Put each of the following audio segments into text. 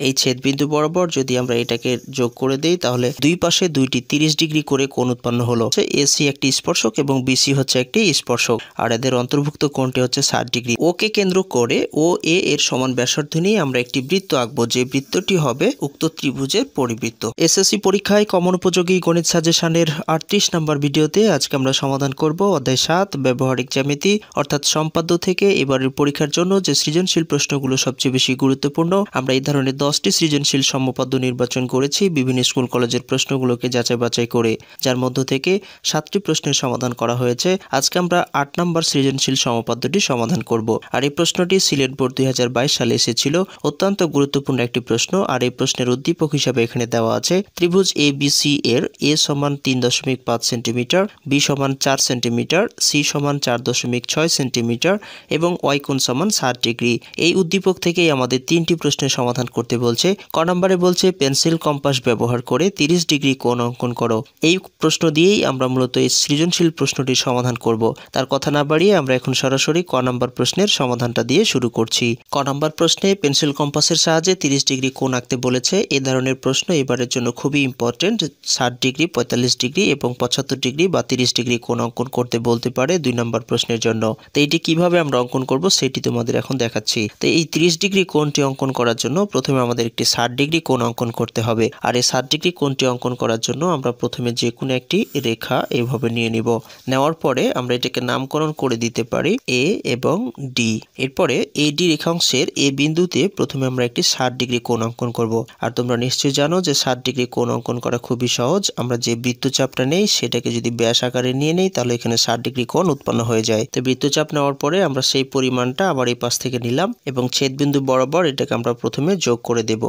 এই ছেদবিন্দু বরাবর যদি আমরা এটাকে যোগ করে দেই তাহলে দুই পাশে দুইটি 30 ডিগ্রি করে কোণ উৎপন্ন হলো। এসি একটি স্পর্শক এবং বিসি হচ্ছে একটি স্পর্শক, আর এদের অন্তর্ভুক্ত কোণটি হচ্ছে 60 ডিগ্রি। ও কে কেন্দ্র করে ও এ এর সমান ব্যাসার্ধ নিয়ে আমরা একটি বৃত্ত আঁকবো, যে বৃত্তটি হবে উক্ত ত্রিভুজের পরিবৃত্ত। এসএসসি পরীক্ষায় কমন উপযোগী গণিত সাজেশনের 38 নম্বর ভিডিওতে আজকে আমরা সমাধান করব অধ্যায় 7 ব্যবহারিক জ্যামিতি অর্থাৎ সম্পাদ্য থেকে এবারের পরীক্ষার জন্য যে সৃজনশীল প্রশ্নগুলো সবচেয়ে বেশি গুরুত্বপূর্ণ। আমরা এই ধরনের 10টি সৃজনশীল সমপাদ্য নির্বাচন করেছি বিভিন্ন স্কুল কলেজের প্রশ্নগুলোকে যাচাই বাছাই করে, যার মধ্য থেকে 7টি প্রশ্নের সমাধান করা হয়েছে। আজকে আমরা 8 নম্বর সৃজনশীল সমপাদ্যটি সমাধান করব। আর এই প্রশ্নটি সিলেট বোর্ড 2022 সালে এসেছিল। অত্যন্ত গুরুত্বপূর্ণ একটি প্রশ্ন, আর এই প্রশ্নের উদ্দীপক হিসাবে এখানে দেওয়া আছে ত্রিভুজ ABC এর a সমান 3.5 সেন্টিমিটার, b সমান 4 সেন্টিমিটার, c সমান 4.6 সেন্টিমিটার এবং y কোণ সমান 60 ডিগ্রি। এই উদ্দীপক থেকেই আমাদের 3টি প্রশ্নের সমাধান করতে বলছে। ক নম্বরে বলছে পেন্সিল কম্পাস ব্যবহার করে 30 ডিগ্রি কোণ অঙ্কন করো। এই প্রশ্ন দিয়েই আমরা মূলত এই সৃজনশীল প্রশ্নটির সমাধান করব। তার কথা না বাড়িয়ে আমরা এখন সরাসরি ক নম্বর প্রশ্নের সমাধানটা দিয়ে শুরু করছি। ক নম্বর প্রশ্নে পেন্সিল কম্পাসের সাহায্যে 30 ডিগ্রি কোণ আঁকতে বলেছে। এই ধরনের প্রশ্ন এবারের জন্য খুবই ইম্পর্টেন্ট। 60 ডিগ্রি, 45 ডিগ্রি এবং 75 ডিগ্রি বা 30 ডিগ্রি কোণ অঙ্কন করতে বলতে পারে 2 নম্বর প্রশ্নের জন্য। তো এটি কিভাবে আমরা অঙ্কন করব সেটি তোমাদের এখন দেখাচ্ছি। তো এই 30 ডিগ্রি কোণটি অঙ্কন করার জন্য প্রথমে আমাদের একটি 60 ডিগ্রি কোণ অঙ্কন করতে হবে। আর এই 60 ডিগ্রি কোণটি অঙ্কন করার জন্য আমরা প্রথমে যে কোনো একটি রেখা এইভাবে নিয়ে নিব। নেওয়ার পরে আমরা এটাকে নামকরণ করে দিতে পারি এ এবং ডি। এরপরে এই ডি রেখাংশের এ বিন্দুতে প্রথমে আমরা একটি 60 ডিগ্রি কোণ অঙ্কন করব। আর তোমরা নিশ্চয়ই জানো যে 60 ডিগ্রি কোণ অঙ্কন করা খুবই সহজ। আমরা যে বৃত্তচাপটা নেই সেটাকে যদি ব্যাস আকারে নিয়ে নেই তাহলে এখানে 60 ডিগ্রি কোণ উৎপন্ন হয়ে যায়। তো বৃত্তচাপ নেওয়ার পরে আমরা সেই পরিমাণটা আবার এই পাশ থেকে নিলাম এবং ছেদবিন্দু বরাবর এটাকে আমরা প্রথমে যোগ করে দেব।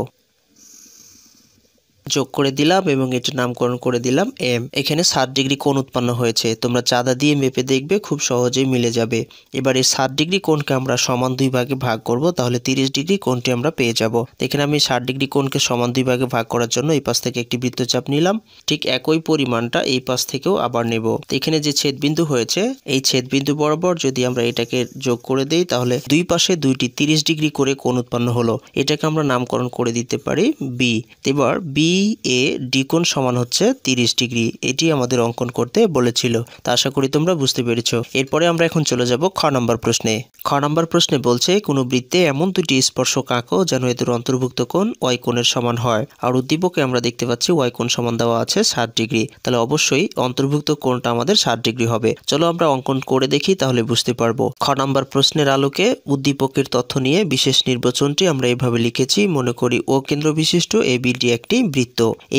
যোগ করে দিলাম এবং এটা নামকরণ করে দিলাম এম। এখানে 60 ডিগ্রি কোণ উৎপন্ন হয়েছে। তোমরা চাঁদা দিয়ে মেপে দেখবে খুব সহজেই মিলে যাবে। এবার এই 60 ডিগ্রি কোণকে আমরা সমান 2 ভাগে ভাগ করব, তাহলে 30 ডিগ্রি কোণটি আমরা পেয়ে যাব। এখানে আমি 60 ডিগ্রি কোণকে সমান 2 ভাগে ভাগ করার জন্য এই পাশ থেকে একটি বৃত্তচাপ নিলাম। ঠিক একই পরিমাণটা এই পাশ থেকেও আবার নেব। এখানে যে ছেদবিন্দু হয়েছে এই ছেদবিন্দু বরাবর যদি আমরা এটাকে যোগ করে দেই তাহলে দুই পাশে দুইটি 30 ডিগ্রি করে কোণ উৎপন্ন হলো। এটাকে আমরা নামকরণ করে দিতে পারি বি। এবার বি এ ডি কোণ সমান হচ্ছে 30 ডিগ্রি। এটি আমাদের অঙ্কন করতে বলেছিল। তা আশা করি তোমরা বুঝতে পেরেছো। এরপরে আমরা এখন চলে যাব খ নম্বর প্রশ্নে। খ নম্বর প্রশ্নে বলছে কোনো বৃত্তে এমন দুটি স্পর্শক আঁকো যেন এদের অন্তর্ভুক্ত কোণ ওয়াই কোণের সমান হয়। আর উদ্দীপকে আমরা দেখতে পাচ্ছি ওয়াই কোণ সমান দেওয়া আছে 60 ডিগ্রি। তাহলে অবশ্যই অন্তর্ভুক্ত কোণটা আমাদের 60 ডিগ্রি হবে। চলো আমরা অঙ্কন করে দেখি, তাহলে বুঝতে পারবো। খ নম্বর প্রশ্নের আলোকে উদ্দীপকের তথ্য নিয়ে বিশেষ নির্বাচনটি আমরা এভাবে লিখেছি। মনে করি ও কেন্দ্র বিশিষ্ট এবিডি একটি বৃত্ত।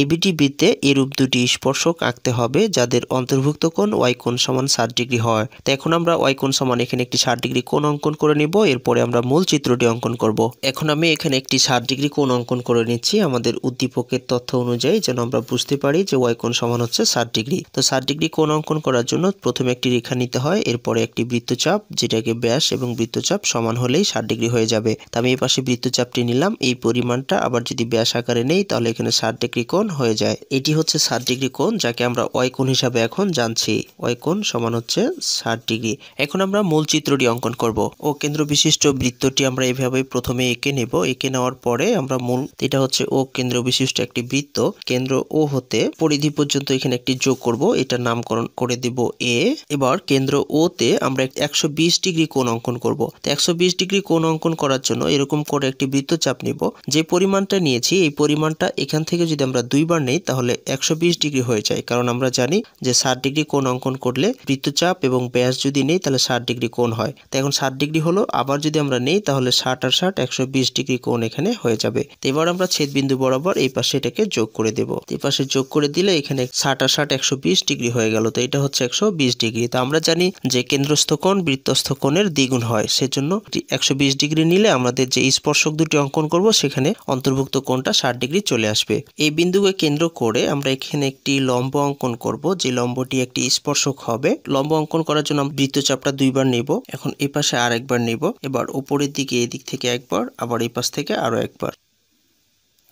এবিডি বৃত্তে এরূপ দুটি স্পর্শক আঁকতে হবে যাদের অন্তর্ভুক্ত কোণ ওয়াই কোণ সমান 60 ডিগ্রি হয়। তো এখন আমরা ওয়াই কোণ সমান এখানে একটি 60 ডিগ্রি কোণ অঙ্কন করে নিব। এরপরে আমরা মূল চিত্রটি অঙ্কন করব। এখন আমি এখানে একটি 60 ডিগ্রি কোণ অঙ্কন করে নিচ্ছি আমাদের উদ্দীপকের তথ্য অনুযায়ী, যেন আমরা বুঝতে পারি যে ওয়াই কোণ সমান হচ্ছে 60 ডিগ্রি। তো 60 ডিগ্রি কোণ অঙ্কন করার জন্য প্রথমে একটি রেখা নিতে হয়, এরপরে একটি বৃত্তচাপ যেটাকে ব্যাস এবং বৃত্তচাপ সমান হলেই 60 ডিগ্রি হয়ে যাবে। তো আমি এই পাশে বৃত্তচাপটি নিলাম। এই পরিমাণটা আবার যদি ব্যাস আকারে নেই তাহলে এখানে 60 ডিগ্রি কোণ হয়ে যায়। এটি হচ্ছে 60 ডিগ্রি কোণ, যাকে আমরা ওয়াই কোণ হিসাবে এখন জানছি। ওয়াই কোণ সমান হচ্ছে 60 ডিগ্রি। এখন আমরা মূল চিত্রটি অঙ্কন করব। ও কেন্দ্র বিশিষ্ট বৃত্তটি আমরা এইভাবে প্রথমে এঁকে নেব। এঁকে নেওয়ার পরে আমরা মূল, এটা হচ্ছে ও কেন্দ্র বিশিষ্ট একটি বৃত্ত। কেন্দ্র ও হতে পরিধি পর্যন্ত এখানে একটি যোগ করব, এটা নামকরণ করে দেব এ। এবার কেন্দ্র ও তে আমরা 120 ডিগ্রি কোণ অঙ্কন করব। তো 120 ডিগ্রি কোণ অঙ্কন করার জন্য এরকম করে একটি বৃত্তচাপ নিব। যে পরিমাণটা নিয়েছি এই পরিমাণটা এখান থেকে যদি আমরা দুইবার নেই তাহলে 120 ডিগ্রি হয়ে যায়। কারণ আমরা জানি যে 60 ডিগ্রি কোণ অঙ্কন করলে বৃত্তচাপ এবং ব্যাস যদি নেই তাহলে 60 ডিগ্রি কোণ হয়। তো এখন 60 ডিগ্রি হলো, আবার যদি আমরা নেই তাহলে 60 আর 60 120 ডিগ্রি কোণ এখানে হয়ে যাবে। তো এবার আমরা ছেদবিন্দু বরাবর এই পাশে এটাকে যোগ করে দেব। এই পাশে যোগ করে দিলে এখানে 60 আর 60 120 ডিগ্রি হয়ে গেল। তো এটা হচ্ছে 120 ডিগ্রি। তো আমরা জানি যে কেন্দ্রস্থ কোণ বৃত্তস্থ কোণের দ্বিগুণ হয়, সেজন্য 120 ডিগ্রি নিলে আমাদের যে স্পর্শক দুটি অঙ্কন করব সেখানে অন্তর্ভুক্ত কোণটা 60 ডিগ্রি চলে আসবে। এই বিন্দুকে কেন্দ্র করে আমরা এখানে একটি লম্ব অঙ্কন করব, যে লম্বটি একটি স্পর্শক হবে। লম্ব অঙ্কন করার জন্য আমরা বৃত্তচাপটা দুইবার নেব। এখন এই পাশে আরেকবার নেব। এবার উপরের দিকে এদিক থেকে একবার, আবার এই পাশ থেকে আরো একবার।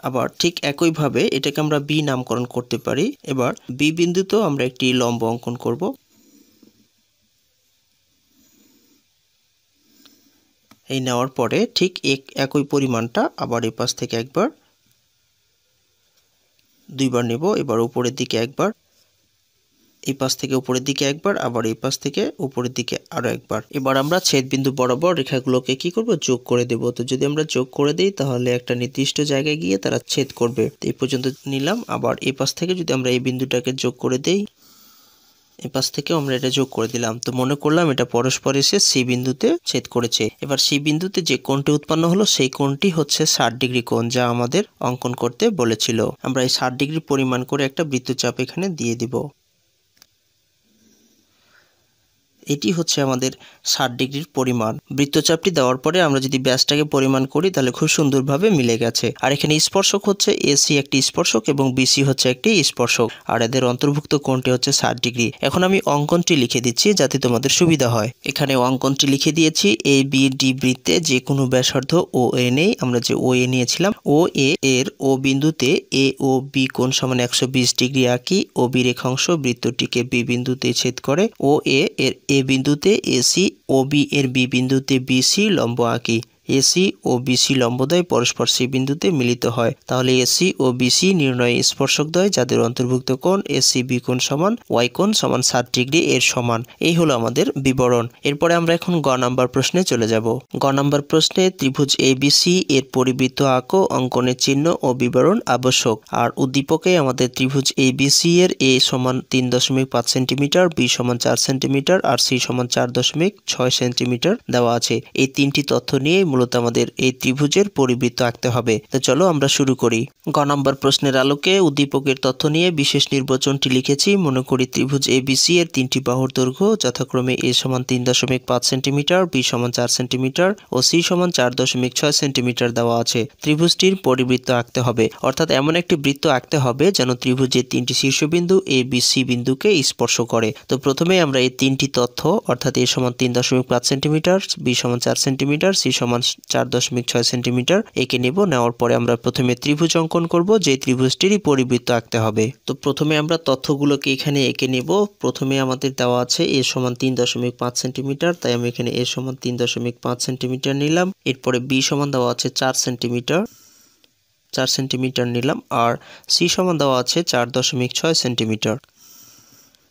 আবার ঠিক একইভাবে এটাকে আমরা বি নামকরণ করতে পারি। এবার বি বিন্দুতেও আমরা একটি লম্ব অঙ্কন করব। এই নেওয়ার পরে ঠিক একই পরিমাণটা আবার এই পাশ থেকে একবার দুইবার নেব। এবার উপরের দিকে একবার, এই পাশ থেকে উপরের দিকে একবার, আবার এই পাশ থেকে উপরের দিকে আরো একবার। এবার আমরা ছেদ বিন্দু বরাবর রেখাগুলোকে কি করব, যোগ করে দেব। তো যদি আমরা যোগ করে দেই তাহলে একটা নির্দিষ্ট জায়গায় গিয়ে তারা ছেদ করবে। তো এই পর্যন্ত নিলাম। আবার এই পাশ থেকে যদি আমরা এই বিন্দুটাকে যোগ করে দেই, এই পাশ থেকে আমরা এটা যোগ করে দিলাম। তো মনে করলাম এটা পরস্পর এসে সি বিন্দুতে ছেদ করেছে। এবার সি বিন্দুতে যে কোণটি উৎপন্ন হলো সেই কোণটি হচ্ছে 60 ডিগ্রি কোণ, যা আমাদের অঙ্কন করতে বলেছিল। আমরা এই 60 ডিগ্রি পরিমাণ করে একটা বৃত্তচাপ এখানে দিয়ে দিব। এটি হচ্ছে আমাদের 60 ডিগ্রির পরিমাণ। বৃত্তচাপটি দেওয়ার পরে আমরা যদি ব্যাসটাকে পরিমাণ করি তাহলে খুব সুন্দরভাবে মিলে গেছে। আর এখানে স্পর্শক হচ্ছে এসি একটি স্পর্শক এবং বিসি হচ্ছে একটি স্পর্শক, আর এদের অন্তর্ভুক্ত কোণটি হচ্ছে 60 ডিগ্রি। এখন আমি অঙ্কনটি লিখে দিচ্ছি যাতে তোমাদের সুবিধা হয়। এখানে অঙ্কনটি লিখে দিয়েছি। এ বি ডি বৃত্তে যে কোনো ব্যাসার্ধ ও এ নেই, আমরা যে ও এ নিয়েছিলাম, ও এ এর ও বিন্দুতে এ ও বি কোণ সমান 120 ডিগ্রি আঁকি। ও বি রেখাংশ বৃত্তটিকে বি বিন্দুতে ছেদ করে। ও এ এর এ বিন্দুতে এসি, ও বি এর বি বিন্দুতে বিসি লম্ব আঁকি। এসি ও বিসি লম্বদ্বয় পরস্পর সি বিন্দুতে মিলিত হয়। তাহলে এসি ও বিসি নির্ণয় স্পর্শকদ্বয় যাদের অন্তর্ভুক্ত কোণ এসি বি কোণ সমান ওয়াই কোণ সমান 60 ডিগ্রি এর সমান। এই হলো আমাদের বিবরণ। এরপরে আমরা এখন গ নাম্বার প্রশ্নে চলে যাব। গ নাম্বার প্রশ্নে ত্রিভুজ এবিসি এর পরিবৃত্ত আঁকো, অঙ্কনের চিহ্ন ও বিবরণ আবশ্যক। আর উদ্দীপকে আমাদের ত্রিভুজ এবিসি এর এ সমান 3.5 সেন্টিমিটার, বি সমান 4 সেন্টিমিটার আর সি সমান 4.6 সেন্টিমিটার দেওয়া আছে। এই তিনটি তথ্য নিয়ে মূলত আমাদের এই ত্রিভুজের পরিবৃত্ত আঁকতে হবে। তো চলো আমরা শুরু করি। গ নম্বর প্রশ্নের আলোকে উদ্দীপকের তথ্য নিয়ে বিশেষ নির্বাচনটি লিখেছি। মনে করি ত্রিভুজ এবিসি এর তিনটি বাহুর দৈর্ঘ্য যথাক্রমে এ সমান 3.5 সেন্টিমিটার, বি সমান 4 সেন্টিমিটার ও সি সমান 4.6 সেন্টিমিটার দেওয়া আছে। ত্রিভুজটির পরিবৃত্ত আঁকতে হবে, অর্থাৎ এমন একটি বৃত্ত আঁকতে হবে যেন ত্রিভুজের তিনটি শীর্ষবিন্দু এ বি সি বিন্দুকে স্পর্শ করে। তো প্রথমে আমরা এই তিনটি তথ্য অর্থাৎ এ সমান 3.5 সেন্টিমিটার, বি সমান 4 সেন্টিমিটার, সি সমান 4.6 সেন্টিমিটার এঁকে নেব। নেওয়ার পরে আমরা প্রথমে ত্রিভুজ অঙ্কন করব, যে ত্রিভুজটিরই পরিবৃত্ত আঁকতে হবে। তো প্রথমে আমরা তথ্যগুলোকে এখানে এঁকে নেব। প্রথমে আমাদের দেওয়া আছে এ সমান 3.5 সেন্টিমিটার, তাই আমি এখানে এ সমান 3.5 সেন্টিমিটার নিলাম। এরপরে বি সমান দেওয়া আছে 4 সেন্টিমিটার, 4 সেন্টিমিটার নিলাম। আর সি সমান দেওয়া আছে 4.6 সেন্টিমিটার,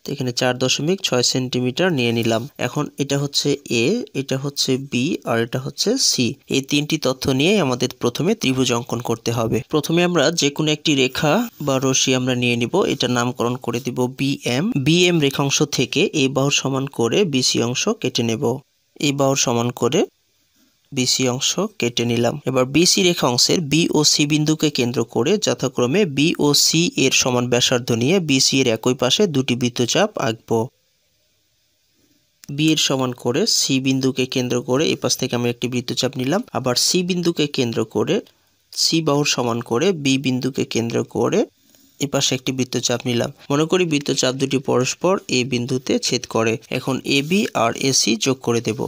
তো এখানে 4.6 সেন্টিমিটার নিয়ে নিলাম। এখন এটা হচ্ছে এ, এটা হচ্ছে বি আর এটা হচ্ছে সি। এই তিনটি তথ্য নিয়ে আমাদের প্রথমে ত্রিভুজ অঙ্কন করতে হবে। প্রথমে আমরা যে কোনো একটি রেখা বা রশ্মি আমরা নিয়ে নিব। এটা নামকরণ করে দিব বিএম। বিএম রেখাংশ থেকে এই বাহুর সমান করে বিসি অংশ কেটে নেব। এই বাহুর সমান করে বিসি অংশ কেটে নিলাম। এবার বিসি রেখা অংশের বি ও সি বিন্দুকে কেন্দ্র করে যথাক্রমে বি ও সি এর সমান ব্যাসার্ধ নিয়ে বিসি এর একই পাশে দুটি বৃত্তচাপ আঁকব। বি এর সমান করে সি বিন্দুকে কেন্দ্র করে এই পাশ থেকে আমি একটি বৃত্তচাপ নিলাম। আবার সি বিন্দুকে কেন্দ্র করে সি বাহুর সমান করে বি বিন্দুকে কেন্দ্র করে এই পাশে একটি বৃত্তচাপ নিলাম। মনে করি বৃত্তচাপ দুটি পরস্পর এ বিন্দুতে ছেদ করে। এখন এ বি আর এসি যোগ করে দেব।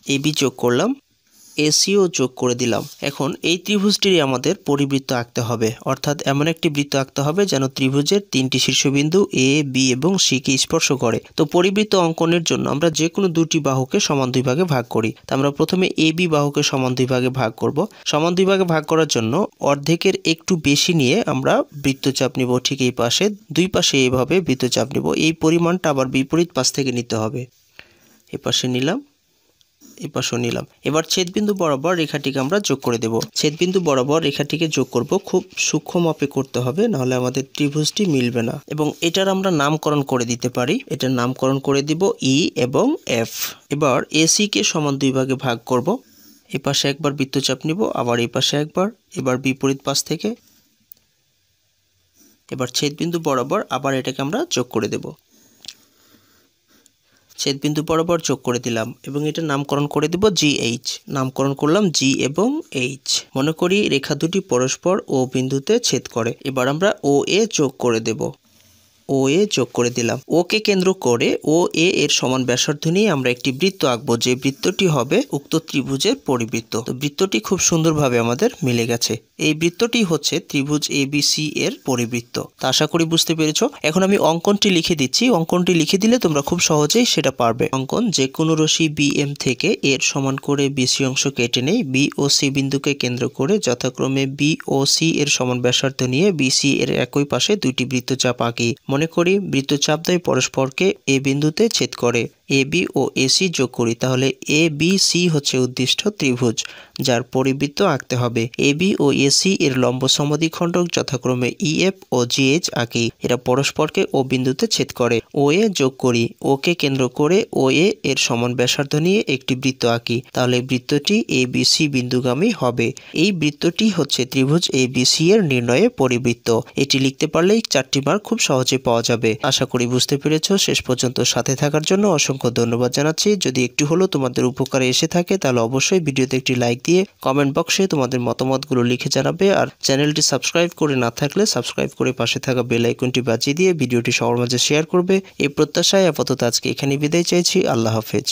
এবি যোগ করলাম, এসিও যোগ করে দিলাম। এখন এই ত্রিভুজটিরই আমাদের পরিবৃত্ত আঁকতে হবে, অর্থাৎ এমন একটি বৃত্ত আঁকতে হবে যেন ত্রিভুজের তিনটি শীর্ষবিন্দু এ বি এবং সি কে স্পর্শ করে। তো পরিবৃত্ত অঙ্কনের জন্য আমরা যে কোনো দুটি বাহুকে সমান দুই ভাগে ভাগ করি। তো আমরা প্রথমে এ বি বাহুকে সমান দুই ভাগে ভাগ করব। সমান দুই ভাগে ভাগ করার জন্য অর্ধেকের একটু বেশি নিয়ে আমরা বৃত্তচাপ নিব। ঠিক এই পাশে দুই পাশে এইভাবে বৃত্তচাপ নিব। এই পরিমাণটা আবার বিপরীত পাশ থেকে নিতে হবে। এই পাশে নিলাম, এই পাশেও নিলাম। এবার ছেদবিন্দু বরাবর রেখাটিকে আমরা যোগ করে দেব। ছেদবিন্দু বরাবর রেখাটিকে যোগ করব। খুব সূক্ষ্ম মাপে করতে হবে, নাহলে আমাদের ত্রিভুজটি মিলবে না। এবং এটার আমরা নামকরণ করে দিতে পারি। এটার নামকরণ করে দিব ই এবং এফ। এবার এসি কে সমান দুই ভাগে ভাগ করব। এই পাশে একবার বৃত্তচাপ নিব, আবার এই পাশে একবার, এবার বিপরীত পাশ থেকে। এবার ছেদবিন্দু বরাবর আবার এটাকে আমরা যোগ করে দেব। ছেদবিন্দু বরাবর যোগ করে দিলাম এবং এটা নামকরণ করে দেব জিএইচ। নামকরণ করলাম জি এবং এইচ। মনে করি রেখা দুটি পরস্পর ও বিন্দুতে ছেদ করে। এবার আমরা ও এ যোগ করে দেব। ও এ যোগ করে দিলাম। ও কে কেন্দ্র করে ও এ এর সমান ব্যাসার্ধ নিয়ে আমরা একটি বৃত্ত আঁকবো, যে বৃত্তটি হবে উক্ত ত্রিভুজের পরিবৃত্ত। তো বৃত্তটি খুব সুন্দরভাবে আমাদের মিলে গেছে। এই বৃত্তটি হচ্ছে ত্রিভুজ এবিসি এর পরিবৃত্ত। তা আশা করি বুঝতে পেরেছো। এখন আমি অঙ্কনটি লিখে দিচ্ছি, অঙ্কনটি লিখে দিলে তোমরা খুব সহজেই সেটা পারবে। অঙ্কন: যে কোনো রশ্মি বিএম থেকে এর সমান করে বিসি অংশ কেটে নেই, বি ও সি বিন্দুকে কেন্দ্র করে যথাক্রমে বি ও সি এর সমান ব্যাসার্ধ নিয়ে বিসি এর একই পাশে দুইটি বৃত্তচাপ আঁকি। মনে করি বৃত্তচাপদ্বয় পরস্পরকে এ বিন্দুতে ছেদ করে। এ বি ও এসি যোগ করি, তাহলে এ বি সি হচ্ছে উদ্দিষ্ট ত্রিভুজ যার পরিবৃত্ত আঁকতে হবে। এ বি ও এসি এর লম্ব সমদ্বিখণ্ডক যথাক্রমে ইএফ ও জিএইচ আঁকি। এরা পরস্পরকে ও বিন্দুতে ছেদ করে। ও এ যোগ করি, ও কে কেন্দ্র করে ও এ এর সমান ব্যাসার্ধ নিয়ে একটি বৃত্ত আঁকি। তাহলে বৃত্তটি এ বি সি বিন্দুগামী হবে। এই বৃত্তটি হচ্ছে ত্রিভুজ এ বি সি এর নির্ণয়ে পরিবৃত্ত। এটি লিখতে পারলেই 4টি মার্ক খুব সহজে পাওয়া যাবে। আশা করি বুঝতে পেরেছো। শেষ পর্যন্ত সাথে থাকার জন্য অসংখ্য ধন্যবাদ জানাচ্ছি। যদি একটু হলেও তোমাদের উপকারে এসে থাকে তাহলে অবশ্যই ভিডিওতে একটি লাইক দিয়ে কমেন্ট বক্সে তোমাদের মতামতগুলো লিখে জানাবে। আর চ্যানেলটি সাবস্ক্রাইব করে না থাকলে সাবস্ক্রাইব করে পাশে থাকা বেল আইকনটি বাজিয়ে দিয়ে ভিডিওটি সবার মাঝে শেয়ার করবে। এই প্রত্যাশায় আপাতত আজকে এখানে বিদায় চাইছি। আল্লাহ হাফেজ।